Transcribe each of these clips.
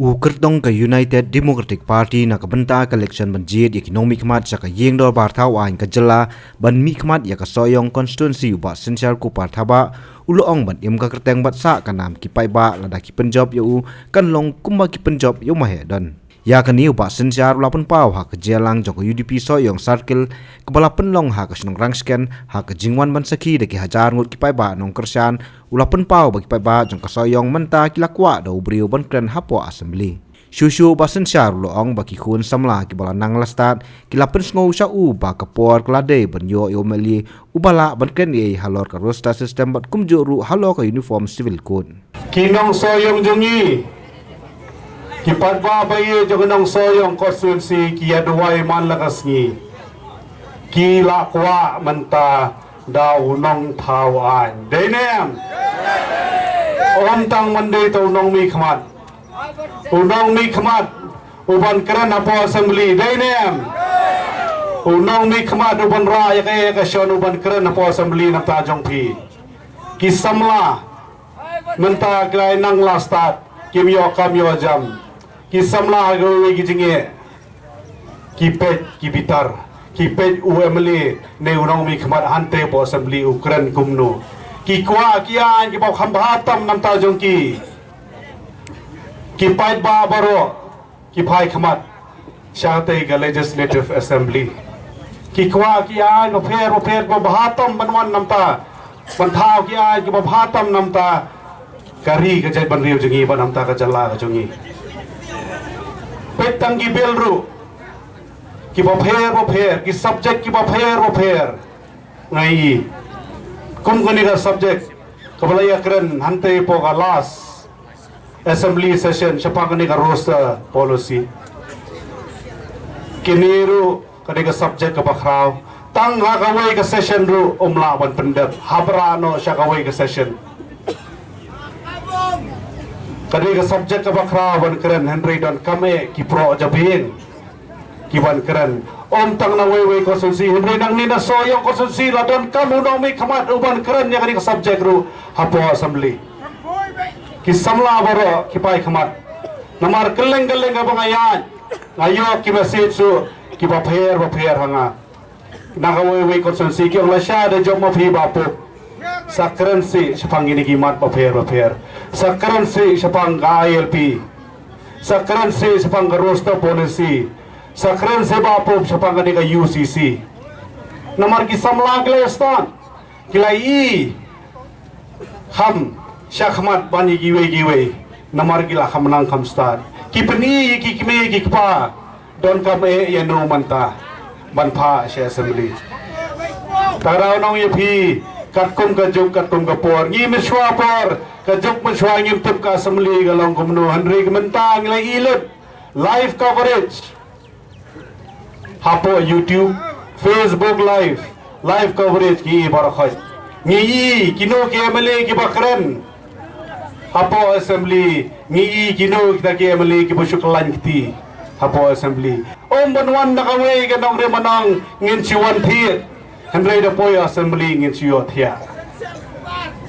Kertong ke United Democratic Party na kabenta ka election banjid ekonomi khmat sa ka yengdor barthau ain ka jela ban mi khmat ya ka soyong constituency uba sensial ku parthaba uloong ban im ka kerteng bat sa ka nam ki pai ba lada ki penjob yu kan long kumba ki penjob yu mahe don ya ka ni uba sensial lapun pau ha ka jelang joko UDP soyong circle kepala penlong ha ka snong rangsken ha ka jingwan ban saki de ki hajar ngut ki pai ba nong kersan ulapan pau bagi pai ba jong kasoyong menta kilakwa do brio ban kren hapo assembly shushu basen syar loong bagi khun samla ki bala nang lastat kilapen sngo sha u ba kapor klade ban yo meli ubala ban kren e halor ka roster system bat kumju ru halo ka uniform civil code kinong soyong jongi kipat ba bayi jongnong soyong konstituensi ki aduai man lakas ni kilakwa menta daw nong thawan denem tang mande to nong mi khmat unong mi khmat uban kran apo assembly denem unong mi khmat uban ra ya ka shon uban kran apo assembly na ta jong phi ki samla menta klai nang lastat kim yo kam yo jam ki samla go wi ki jinge ki pet ki bitar kipet UMLA ne unong mi khmat hante po assembly Ukraine kumno ki kwa kian ki bau khambhatam nam ta jong ki pai ba baro ki phai khmat shate ga legislative assembly ki kwa kian no pher ba bhatam banwan nam ta ban thau kian ki ba bhatam nam ta kari ga jai ban riu jongi ban nam ta ka jalla ga jongi petang ki belru ki ba pher ki subject ki ba pher ngai kum kani ka subject kabalaya kren hante po ka last assembly session siapa kani ka roster policy kiniru kani ka subject ka bakraw tang ha ka way ka session ru umla ban pendat habrano siya ka way ka session kani ka subject ka bakraw ban kren Henry don kame ki pro jabin kiban keren tang na wewe konstitusi Henry nang nina soyong konstitusi la don kamu nong mi khamat uban keren yang ni subject ru hapo assembly ki samla baro ki pai khamat namar keleng ka bangayan ayo ki message su ki ba pher hanga na ka wewe konstitusi ki ong la sha de jom ma phi ba pu sakren si sapang ini ki mat ba pher sakren si sapang ILP sakren si sapang roster policy sakren seba pop sapang ka UCC namar ki samla glestan kilai ham shakhmat bani giwe namar gila khamnang khamstan ki pani ki kime ki kpa don kame ya no manta banpha she assembly tarau nong ye phi katkum ka juk katkum ka por ngi miswa por ka juk miswa ngi tup ka assembly ga long kumno Henry mentang lai ilut live coverage hapo YouTube, Facebook live coverage ki barakhat. Ngi kino ke MLA ki bakran. Hapo assembly ngi kino kita ke MLA ki busuklan kiti. Hapo assembly. Banwan nakaway ka nong remanang ngin siwan thiet. Henry da poy assembly ngin siyo thia.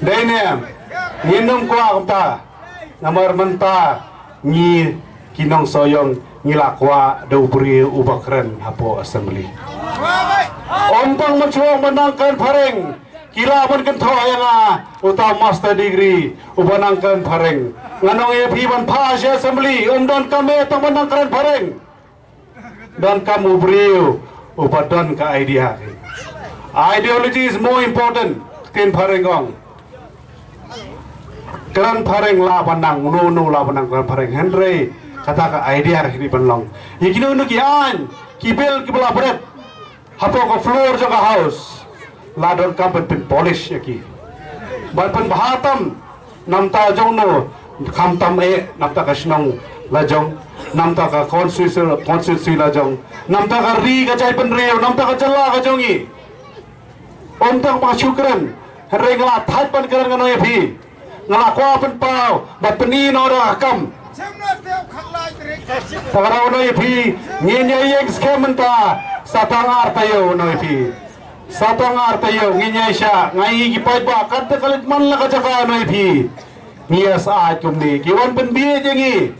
Dainem nginong kwa kamta. Namar menta ngi kinong soyong ngilakwa daubri ubakren hapo assembly tang mencuang menangkan pareng kila ban kan thoyanga uta master degree ubanangkan pareng nganong ye piban phase assembly don kame tang menangkan pareng dan kamu brio upadon ka idea ideology is more important kin parengong kan pareng la banang no la banang kan pareng Henry kata ka idea ini penlong ikino nu kian kibel kibela bret hapo ka floor jo ka house ladon kampen pin polish yaki ban pen bahatam namta jong no khamtam e namta ka snong lajong namta ka constitution lajong namta ka ri ka jai pen reo namta ka jalla ka jongi tang ma syukran regla thai pan karan ngano ye phi ngala kwa pen pau bat peni no ra kam Tagarau noi pi nginya yeng skementa satangar tayo noi pi satangar tayo nginya sya ngai ki pai ba kat kalit man la ka jaka noi pi ngias a kumni kiwan pen bi jengi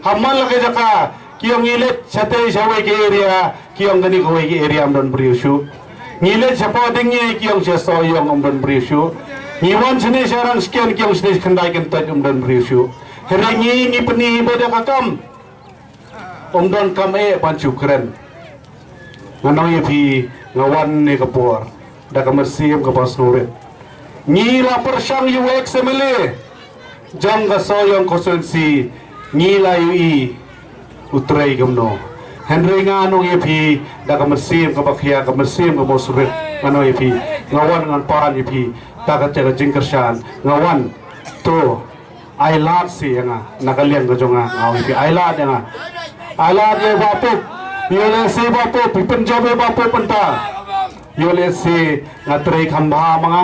hamal ke jaka kiong ngilet sate sawe ke area kiong gani ko ke area amdon briusu ngilet sapa dingye kiong soyong amdon briusu ngiwan sini sarang sekian kiong sini kendai kentat amdon briusu herengi ngi peni beda kakam amdon kame pancu keren nganong yepi ngawan ni kapor da kamersiam ka pasnurit ngila persang UX MLA jang ka soyong konstituensi ngila UI utray gamno Henry ngano yepi da kamersiam ka bakya kamersiam ka bosrit ngano yepi ngawan ngan paran yepi da ka tega jingkersan ngawan to ailat si nga nakalian ko jonga ngaw yepi ailat nga ailat ye bapuk yole si bapuk pipenjobe bapuk penta yole si ngatray khamba mga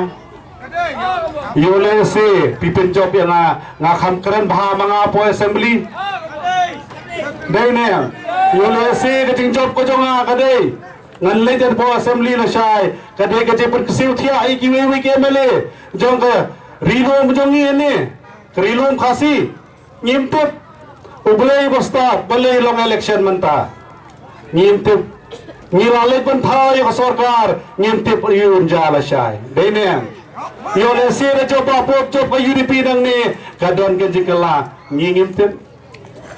yole si pipin job yang ngakam keren baha mga po assembly day ne yole si kating job ko jonga kadai ngan leader po assembly na siya kadai kaje per kesiu thia ai kiwi ke mele jong ka rilo mjongi ne rilo khasi nyimtep ublei basta bale long election manta nyimtep ngilalai pun thai ka sarkar nyimtep yun jala siya day ne yole sira coba pop coba UDP nang ni kadon ke jikala ngingim tip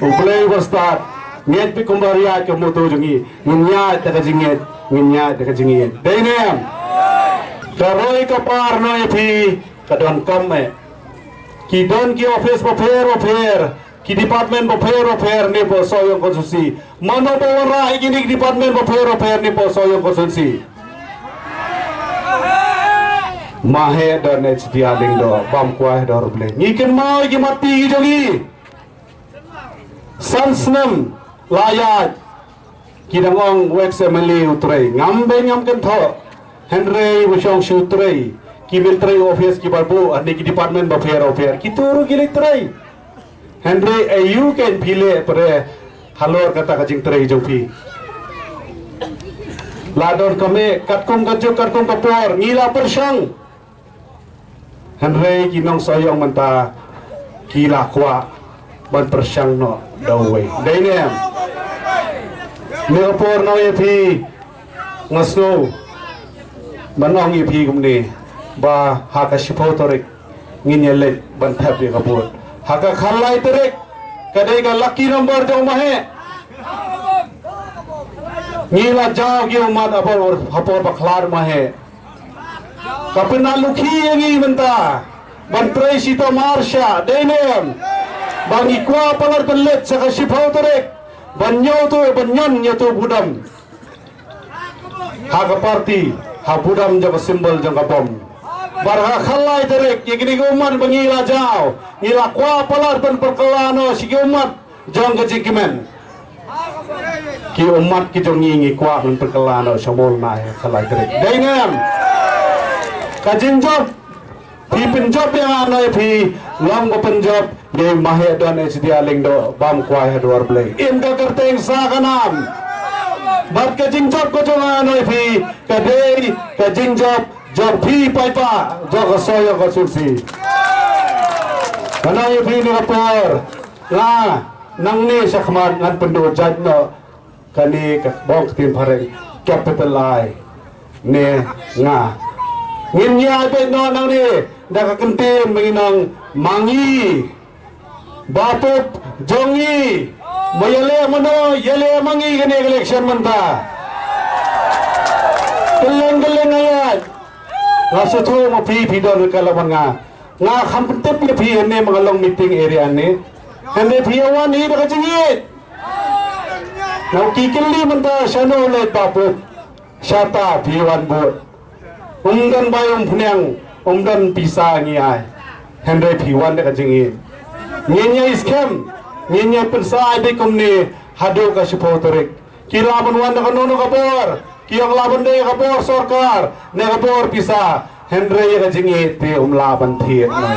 ublei basta nyet pi kumbaria ke moto jungi nya ta jingit nya ta jingit deinem karoi ka par no pi kadon komme ki don ki office boper ki department boper ni po soyong konstitusi mano bawara igini department boper ni po soyong konstitusi mahe dan HDA lingdo bam kuah dor ble ngiken mau iki mati jogi sansnem layat kidangong wexemeli utrai ngambe ngam tho Henry Wushong Shutrai ki military office ki barbu ane ki department bofer ki turu ki litrai Henry ayu ken phile pare halor kata kajing trai jopi ladon kame katkum kapor ngila persang Henry kinong soyong manta kila kwa ban persang no dawe dainem Singapore no yepi ngasno manong yepi kumni ba haka shipotorik nginyele ban thap de kapur haka khalai terek kadai ga lucky number jong mahe ngila jaw gi umat apor hapor bakhlar mahe kapena lukhi yangi menta bantrai sita marsha denem bangi kwa palar pelet saka shipau terek banyo tu banyon tu budam haka parti ha budam jaga simbol jaga bom barha khalai terek yegini umat bangi la jaw ngila kwa palar ban perkelano sigi umat jong kejikimen ki umat ki jong ngi kwa ban perkelano samol na khalai terek denem kajin job pi penjob yang ano pi long ko penjob ye mahe don HDA lingdo bam kwa he dor blei im ka kerteng sa kanam bat kajin job ko jong ano pi kadei kajin job pi pai pa jog soyo ko sursi kana ye pi ni kapor la nang ni sakman ngan pendo jaj no kani ka bong tim pare capital ai ne nga nginya pe no nang ni da ka kentim menginang mangi bapuk jongi mayele mano yele mangi gane election manta keleng ayat rasa tu mo pi don kalawan nga khampentep ye pi ne mangalong meeting area ne hande pi awan ni da ka jingit nau kikeli manta shano le bapuk shata pi wan bot umdan bayom punyang umdan pisa ngiai Henry P1 dekat jingi nginya iskem nginya pensai de komni hado ka sipotorik kila banwan dekat nono kapor kiang laban de kapor sarkar ne kapor pisa Henry dekat jingi te laban thiet noi